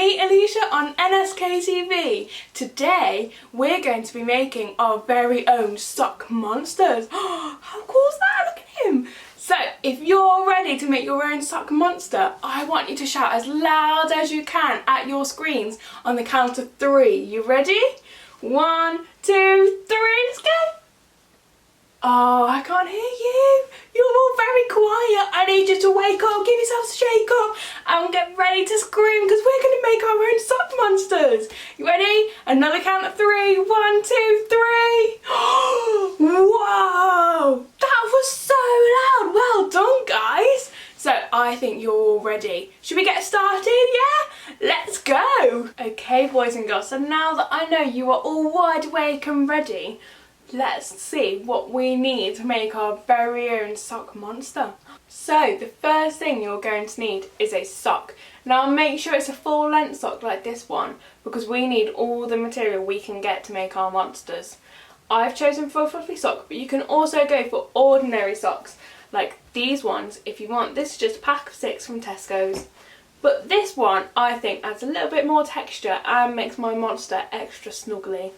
me, Elisha, on NSK TV. Today, we're going to be making our very own sock monsters. How cool is that? Look at him. So, if you're ready to make your own sock monster, I want you to shout as loud as you can at your screens on the count of 3. You ready? 1, 2, 3, let's go. Oh, I can't hear you. You're all very quiet. I need you to wake up, give yourselves a shake up and get ready to scream because we're going to make our own sock monsters. You ready? Another count of 3. 1, 2, 3. Whoa! That was so loud. Well done, guys. So I think you're all ready. Should we get started? Yeah? Let's go. Okay, boys and girls. So now that I know you are all wide awake and ready, let's see what we need to make our very own sock monster. So the first thing you're going to need is a sock. Now make sure it's a full length sock like this one because we need all the material we can get to make our monsters. I've chosen for a fluffy sock, but you can also go for ordinary socks like these ones if you want. This is just a pack of 6 from Tesco's. But this one I think adds a little bit more texture and makes my monster extra snuggly.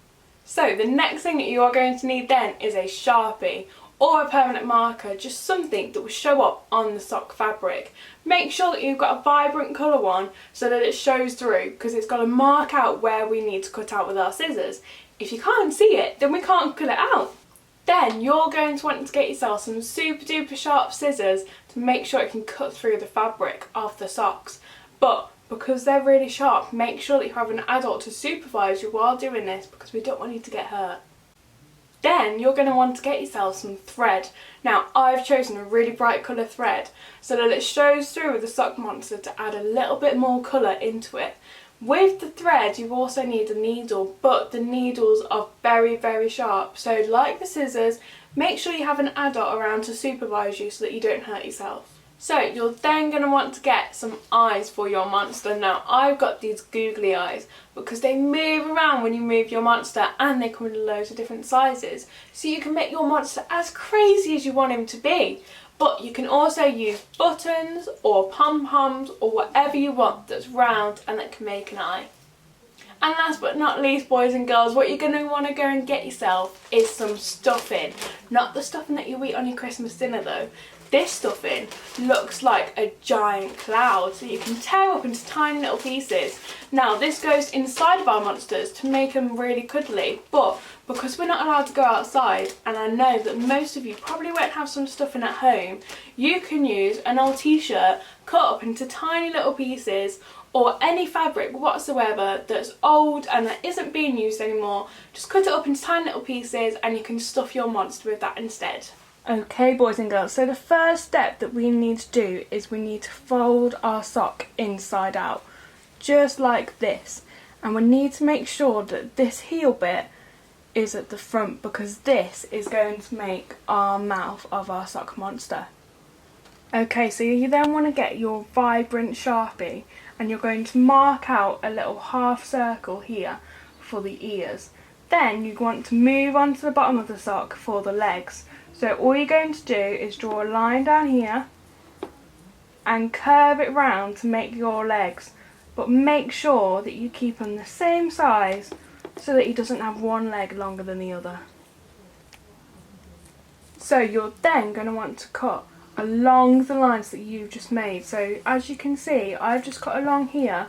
So the next thing that you are going to need then is a Sharpie or a permanent marker, just something that will show up on the sock fabric. Make sure that you've got a vibrant colour one so that it shows through because it's got to mark out where we need to cut out with our scissors. If you can't see it, then we can't cut it out. Then you're going to want to get yourself some super duper sharp scissors to make sure it can cut through the fabric of the socks. But because they're really sharp, make sure that you have an adult to supervise you while doing this because we don't want you to get hurt. Then you're going to want to get yourself some thread. Now I've chosen a really bright colour thread so that it shows through with the sock monster to add a little bit more colour into it. With the thread you also need a needle, but the needles are very, very sharp. So like the scissors, make sure you have an adult around to supervise you so that you don't hurt yourself. So you're then going to want to get some eyes for your monster. Now I've got these googly eyes because they move around when you move your monster and they come in loads of different sizes. So you can make your monster as crazy as you want him to be. But you can also use buttons or pom-poms or whatever you want that's round and that can make an eye. And last but not least, boys and girls, what you're going to want to go and get yourself is some stuffing. Not the stuffing that you eat on your Christmas dinner though. This stuffing looks like a giant cloud, so you can tear up into tiny little pieces. Now this goes inside of our monsters to make them really cuddly, but because we're not allowed to go outside, and I know that most of you probably won't have some stuffing at home, you can use an old t-shirt cut up into tiny little pieces or any fabric whatsoever that's old and that isn't being used anymore. Just cut it up into tiny little pieces and you can stuff your monster with that instead. Okay, boys and girls, so the first step that we need to do is we need to fold our sock inside out, just like this. And we need to make sure that this heel bit is at the front because this is going to make our mouth of our sock monster. Okay, so you then want to get your vibrant Sharpie and you're going to mark out a little half circle here for the ears. Then you want to move on to the bottom of the sock for the legs. So all you're going to do is draw a line down here and curve it round to make your legs. But make sure that you keep them the same size so that he doesn't have one leg longer than the other. So you're then going to want to cut along the lines that you've just made. So as you can see, I've just cut along here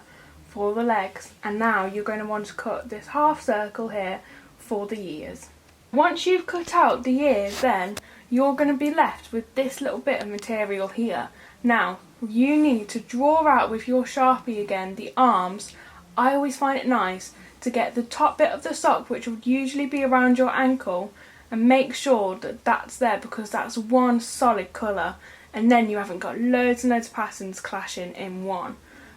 for the legs, and now you're going to want to cut this half circle here for the ears. Once you've cut out the ears, then you're going to be left with this little bit of material here. Now you need to draw out with your Sharpie again the arms. I always find it nice to get the top bit of the sock, which would usually be around your ankle, and make sure that that's there because that's one solid colour, and then you haven't got loads and loads of patterns clashing in one.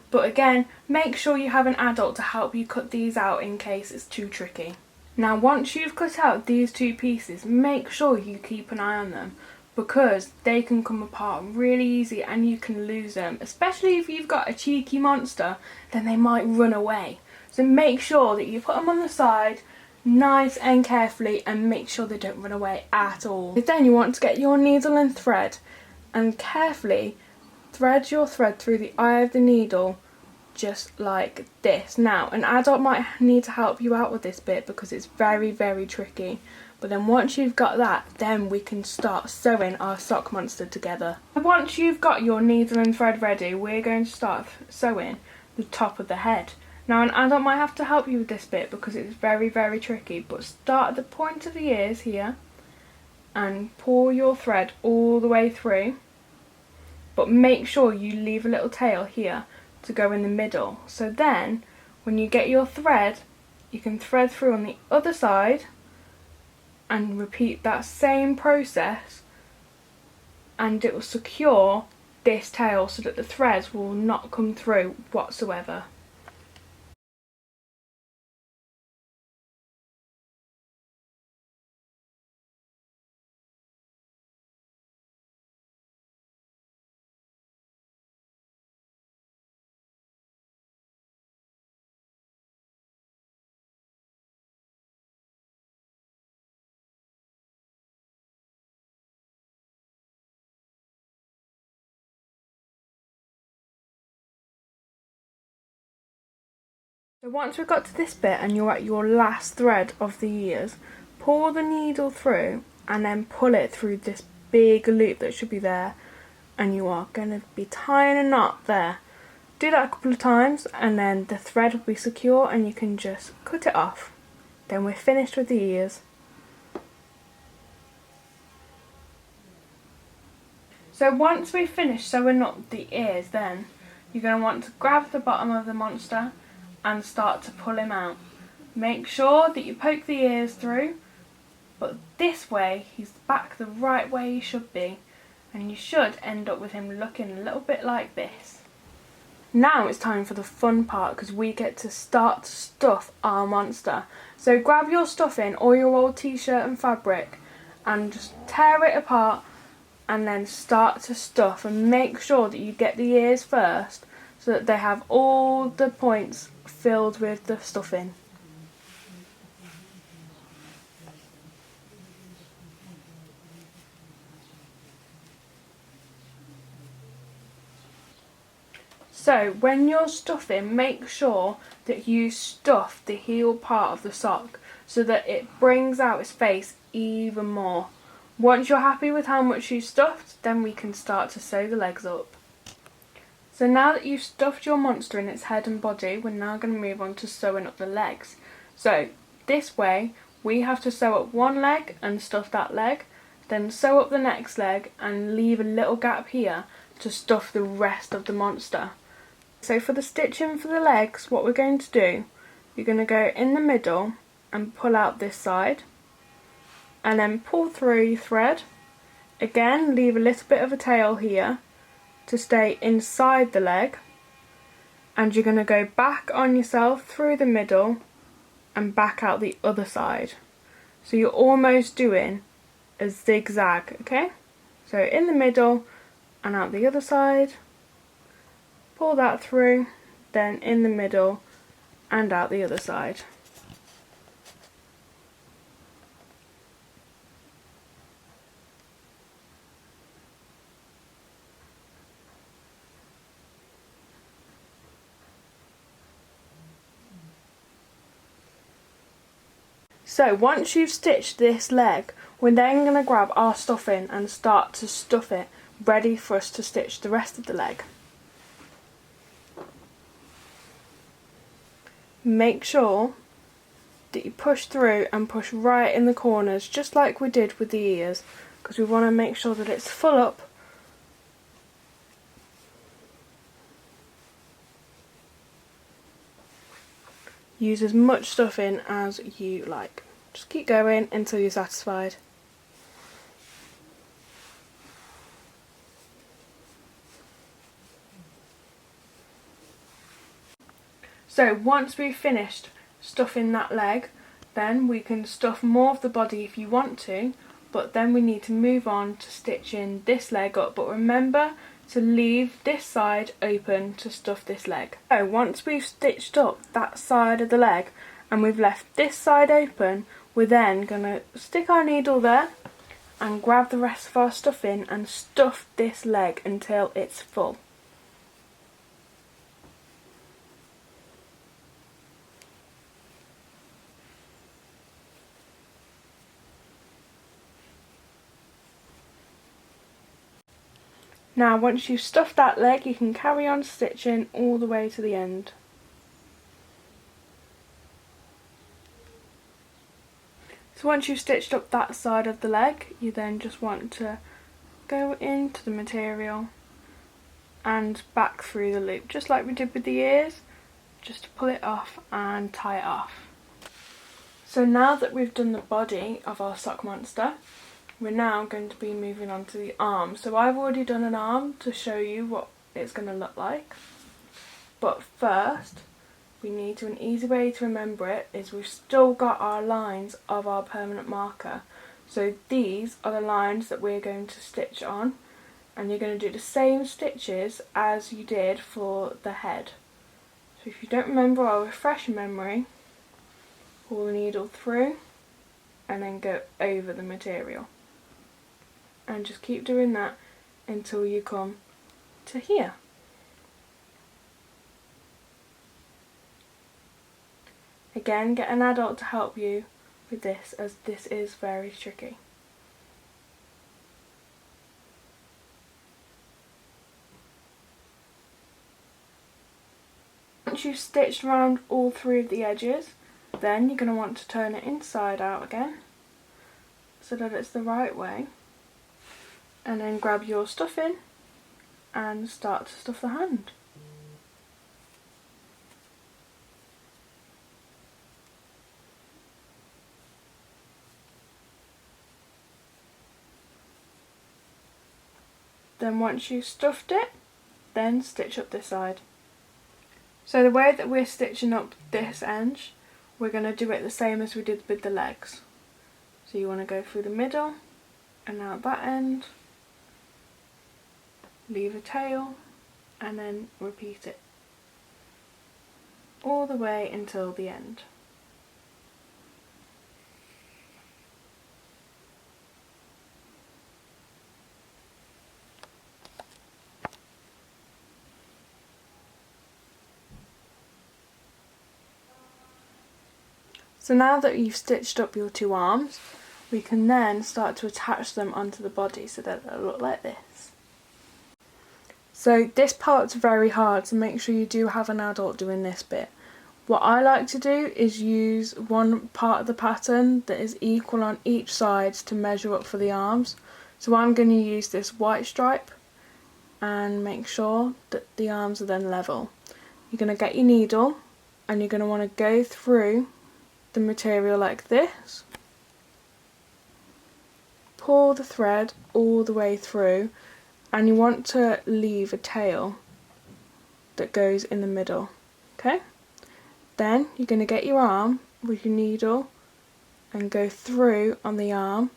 But again, make sure you have an adult to help you cut these out in case it's too tricky. Now once you've cut out these two pieces, make sure you keep an eye on them because they can come apart really easy and you can lose them. Especially if you've got a cheeky monster, then they might run away. So make sure that you put them on the side nice and carefully and make sure they don't run away at all. Then you want to get your needle and thread and carefully thread your thread through the eye of the needle just like this. Now an adult might need to help you out with this bit because it's very, very tricky, but then once you've got that, then we can start sewing our sock monster together. Once you've got your needle and thread ready, we're going to start sewing the top of the head. Now an adult might have to help you with this bit because it's very, very tricky, but start at the point of the ears here and pull your thread all the way through, but make sure you leave a little tail here to go in the middle. So then when you get your thread, you can thread through on the other side and repeat that same process, and it will secure this tail so that the threads will not come through whatsoever. So once we've got to this bit and you're at your last thread of the ears, pull the needle through and then pull it through this big loop that should be there, and you are going to be tying a knot there. Do that a couple of times and then the thread will be secure and you can just cut it off. Then we're finished with the ears. So once we've finished sewing up the ears, then you're going to want to grab the bottom of the monster and start to pull him out. Make sure that you poke the ears through, but this way he's back the right way he should be, and you should end up with him looking a little bit like this. Now it's time for the fun part because we get to start to stuff our monster. So grab your stuffing or your old t-shirt and fabric and just tear it apart and then start to stuff, and make sure that you get the ears first so that they have all the points filled with the stuffing. So when you're stuffing, make sure that you stuff the heel part of the sock so that it brings out its face even more. Once you're happy with how much you've stuffed, then we can start to sew the legs up. So now that you've stuffed your monster in its head and body, we're now going to move on to sewing up the legs. So this way we have to sew up one leg and stuff that leg, then sew up the next leg and leave a little gap here to stuff the rest of the monster. So for the stitching for the legs, what we're going to do, you're going to go in the middle and pull out this side and then pull through your thread. Again, leave a little bit of a tail here to stay inside the leg, and you're going to go back on yourself through the middle and back out the other side. So you're almost doing a zigzag, okay? So in the middle and out the other side, pull that through, then in the middle and out the other side. So once you've stitched this leg, we're then going to grab our stuffing and start to stuff it, ready for us to stitch the rest of the leg. Make sure that you push through and push right in the corners, just like we did with the ears, because we want to make sure that it's full up. Use as much stuffing as you like. Just keep going until you're satisfied. So once we've finished stuffing that leg, then we can stuff more of the body if you want to, but then we need to move on to stitching this leg up. But remember to leave this side open to stuff this leg. So once we've stitched up that side of the leg and we've left this side open, we're then going to stick our needle there and grab the rest of our stuffing and stuff this leg until it's full. Now once you've stuffed that leg, you can carry on stitching all the way to the end. So once you've stitched up that side of the leg, you then just want to go into the material and back through the loop, just like we did with the ears, just to pull it off and tie it off. So now that we've done the body of our sock monster, we're now going to be moving on to the arm. So I've already done an arm to show you what it's going to look like. But first, we need to, an easy way to remember it is we've still got our lines of our permanent marker. So these are the lines that we're going to stitch on, and you're going to do the same stitches as you did for the head. So if you don't remember, I'll refresh your memory. Pull the needle through and then go over the material. And just keep doing that until you come to here. Again, get an adult to help you with this, as this is very tricky. Once you've stitched around all three of the edges, then you're going to want to turn it inside out again so that it's the right way, and then grab your stuffing and start to stuff the hand. Then once you've stuffed it, then stitch up this side. So the way that we're stitching up this edge, we're going to do it the same as we did with the legs. So you want to go through the middle and out that end, leave a tail, and then repeat it all the way until the end. So now that you've stitched up your two arms, we can then start to attach them onto the body so that they'll look like this. So this part's very hard, so make sure you do have an adult doing this bit. What I like to do is use one part of the pattern that is equal on each side to measure up for the arms. So I'm going to use this white stripe and make sure that the arms are then level. You're going to get your needle and you're going to want to go through the material like this, pull the thread all the way through, and you want to leave a tail that goes in the middle. Okay? Then you're going to get your arm with your needle and go through on the arm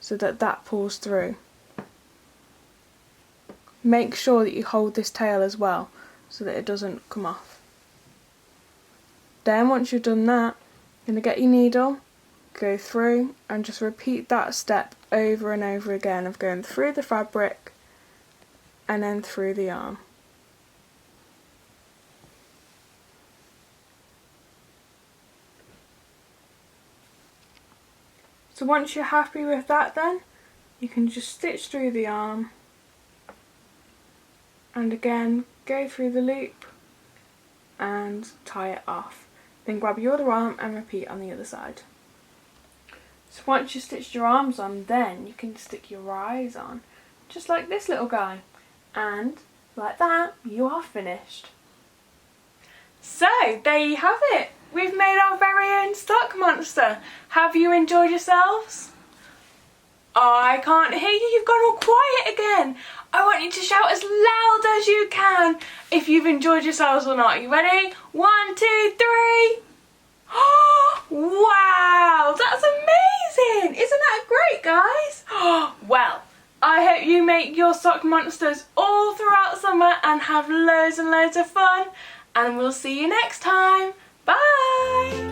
so that that pulls through. Make sure that you hold this tail as well so that it doesn't come off. Then once you've done that, you're going to get your needle, go through, and just repeat that step over and over again of going through the fabric and then through the arm. So once you're happy with that, then you can just stitch through the arm and again go through the loop and tie it off. Then grab your other arm and repeat on the other side. So once you've stitched your arms on, then you can stick your eyes on, just like this little guy. And like that, you are finished. So there you have it. We've made our very own sock monster. Have you enjoyed yourselves? I can't hear you, you've gone all quiet again. I want you to shout as loud as you can if you've enjoyed yourselves or not. Are you ready? 1, 2, 3. Wow, that's amazing. Isn't that great, guys? Well, I hope you make your sock monsters all throughout summer and have loads and loads of fun. And we'll see you next time. Bye.